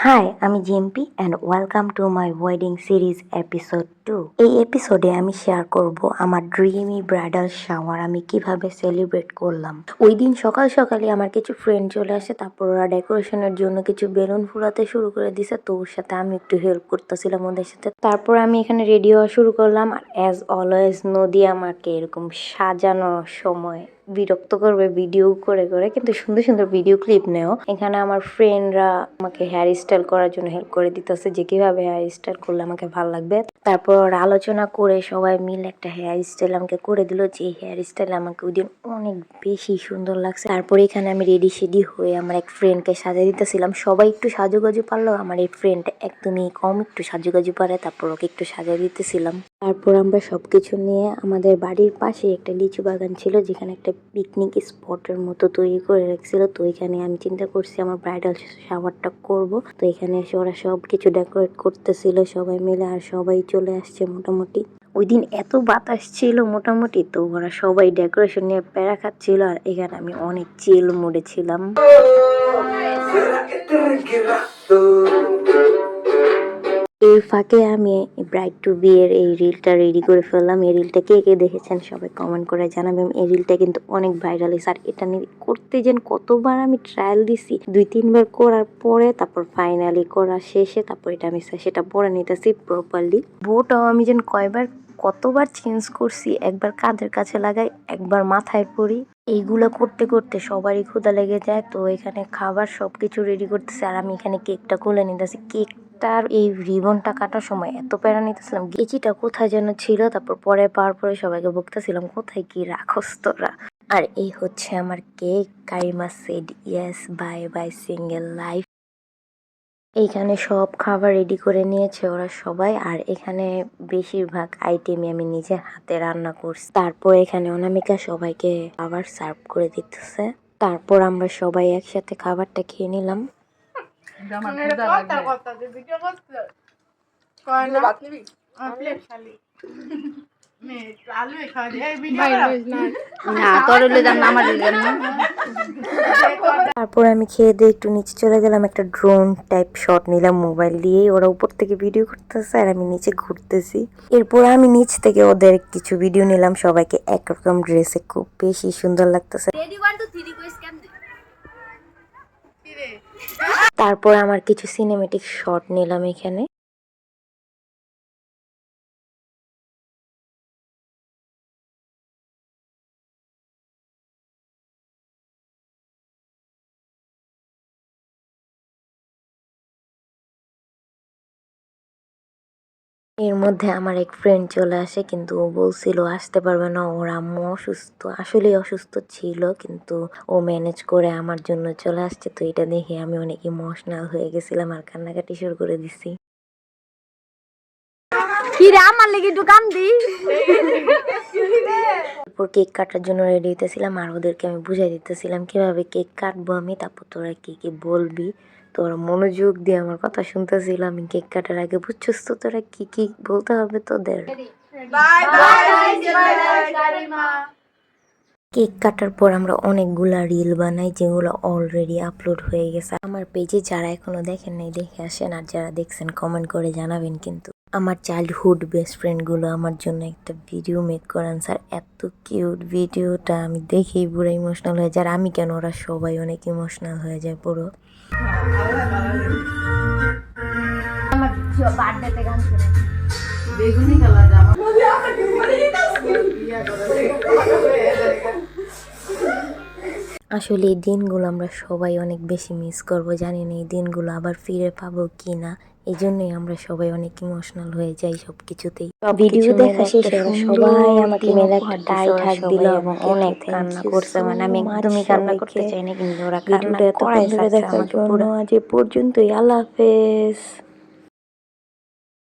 High, আমি Jimpi and welcome to my wedding series episode 2। এই এপিসোডে আমি শেয়ার করব আমার ড্রিমি ব্রাইডাল শাওয়ার আমি কিভাবে সেলিব্রেট করলাম। ওই দিন সকাল সকালে আমার কিছু ফ্রেন্ড চলে আসে, তারপর ওরা ডেকোরেশনের জন্য কিছু বেলুন ফুলাতে শুরু করে দিছে, তো ওর সাথে আমি একটু হেল্প করতেছিলাম ওদের সাথে। তারপর আমি এখানে রেডি হওয়া শুরু করলাম। আর অ্যাজ অলওয়েজ নদী আমাকে এরকম সাজানোর সময় বিরক্ত করবে ভিডিও করে করে, কিন্তু সুন্দর সুন্দর ভিডিও ক্লিপ নেও। এখানে আমার ফ্রেন্ডরা আমাকে হেয়ার স্টাইল করার জন্য হেল্প করে দিতেছে, যে কিভাবে হেয়ার স্টাইল করলে আমাকে ভালো লাগবে। তারপর আলোচনা করে সবাই মিলে একটা হেয়ার স্টাইল আমাকে করে দিল, যে হেয়ার স্টাইল আমাকে ওই দিন অনেক বেশি সুন্দর লাগছে। তারপর এখানে আমি রেডি সেডি হয়ে আমার এক ফ্রেন্ডকে সাজিয়ে দিতেছিলাম। সবাই একটু সাজুগাজু পারলো, আমার এই ফ্রেন্ড একদমই কম একটু সাজুগাজু পারে, তারপর ওকে একটু সাজিয়ে দিতেছিলাম। তারপর আমরা সবকিছু নিয়ে আমাদের বাড়ির পাশে একটা লিচু বাগান ছিল, যেখানে একটা পিকনিক স্পটের মতো তৈরি করে রাখছিল। তো এখানে আমি চিন্তা করছি আমার ব্রাইডাল শাওয়ারটা করব। তো এখানে এসে ওরা সব কিছু ডেকোরেট করতেছিল সবাই মিলে, আর সবাই চলে আসছে মোটামুটি। ওই দিন এত বাতাস ছিল মোটামুটি, তো ওরা সবাই ডেকোরেশন নিয়ে প্যারা খাচ্ছিল, আর এখানে আমি অনেক চিল মোডে ছিলাম। এর ফাঁকে আমি ব্রাইড টু বি এর এই রিলটা রেডি করে ফেললাম। এই রিলটা কে কে দেখেছেন সবাই কমেন্ট করে জানাবেন। এই রিলটা কিন্তু অনেক ভাইরাল হয়েছে, আর এটা নিয়ে করতে যেন কতবার আমি ট্রায়াল দিছি, 2-3 বার করার পরে তারপর ফাইনালি করা শেষে তারপর এটা আমি সেটা পরে নিতেছি প্রপারলি। বোটাও আমি যেন কতবার চেঞ্জ করছি, একবার কাঁধের কাছে লাগাই, একবার মাথায় পরি। এইগুলা করতে করতে সবারই ক্ষুধা লেগে যায়। তো এখানে খাবার সবকিছু রেডি করতেছে, আর আমি এখানে কেকটা খুলে নিতেছি। কেকটার এই রিবনটা কাটার সময় এত প্যারা নিতেছিলাম, গেচিটা কোথায় যেন ছিল। তারপর পরে পাওয়ার পরে সবাইকে বকতেছিলাম, কোথায় কি রাখস তোরা। আর এই হচ্ছে আমার cake. Karima said yes, bye bye single life. এইখানে সব খাবার রেডি করে নিয়েছে ওরা সবাই, আর এখানে বেশিরভাগ আইটেমই আমি নিজে হাতে রান্না করছি। তারপর এখানে অনামিকা সবাইকে খাবার সার্ভ করে দিতেছে। তারপর আমরা সবাই একসাথে খাবারটা খেয়ে নিলাম। তারপর আমি খেয়ে দিয়ে একটু নিচে চলে গেলাম, একটা ড্রোন টাইপ শট নিলাম মোবাইল দিয়ে। ওরা উপর থেকে ভিডিও করতেছে আর আমি নিচে ঘুরতেছি। এরপর আমি নিচ থেকে ওদের কিছু ভিডিও নিলাম, সবাইকে একরকম ড্রেসে খুব বেশি সুন্দর লাগতেছে। তারপর আমার কিছু সিনেমেটিক শট নিলাম এখানে। এর মধ্যে আমার এক ফ্রেন্ড চলে আসে, কিন্তু ও বলছিল আসতে পারবে না, ওর আম্মু অসুস্থ। আসলেই অসুস্থ ছিল, কিন্তু ও ম্যানেজ করে আমার জন্য চলে আসছে। তো এটা দেখে আমি অনেক ইমোশনাল হয়ে গেছিলাম আর কান্নাকাটি শুরু করে দিছি। তারপর কেক কাটার জন্য রেডি হইতেছিলাম, আর ওদেরকে আমি বুঝাই দিতেছিলাম কিভাবে কেক কাটবো আমি। তারপর তোরা কি কি বলবি, তোরা মনোযোগ দিয়ে আমার কথা শুনতেছিল। আমি কেক কাটার আগে বুঝছস তো তোরা কি কি বলতে হবে তোদের। কেক কাটার পর আমরা অনেকগুলা রিল বানাই, যেগুলো অলরেডি আপলোড হয়ে গেছে আমার পেজে। যারা এখনো দেখেন নাই দেখে আসেন, আর যারা দেখছেন কমেন্ট করে জানাবেন। কিন্তু আমার চাইল্ডহুড বেস্ট ফ্রেন্ডগুলো আমার জন্য একটা ভিডিও মেক করেন স্যার, এত কিউট ভিডিওটা আমি দেখেই পুরো ইমোশনাল হয়ে যায়। আর আমি কেন, ওরা সবাই অনেক ইমোশনাল হয়ে যায় পুরো। আসলে এই দিনগুলো আমরা সবাই অনেক বেশি মিস করব, জানি না এই দিনগুলো আবার ফিরে পাবো কি না। এই জন্যই আমরা সবাই অনেক ইমোশনাল হয়ে যাই সবকিছুতেই। ভিডিও দেখা শেষে সবাই আমাকে মেলে একটা টাইট হাগ দিল এবং অনেক কান্না করছে। মানে আমি একদমই কান্না করতে চাই না, কিন্তু ওরা কান্না করাই ছাড়ছে আমাকে পুরো। আজ এ পর্যন্তই, আল্লাহ হাফেজ।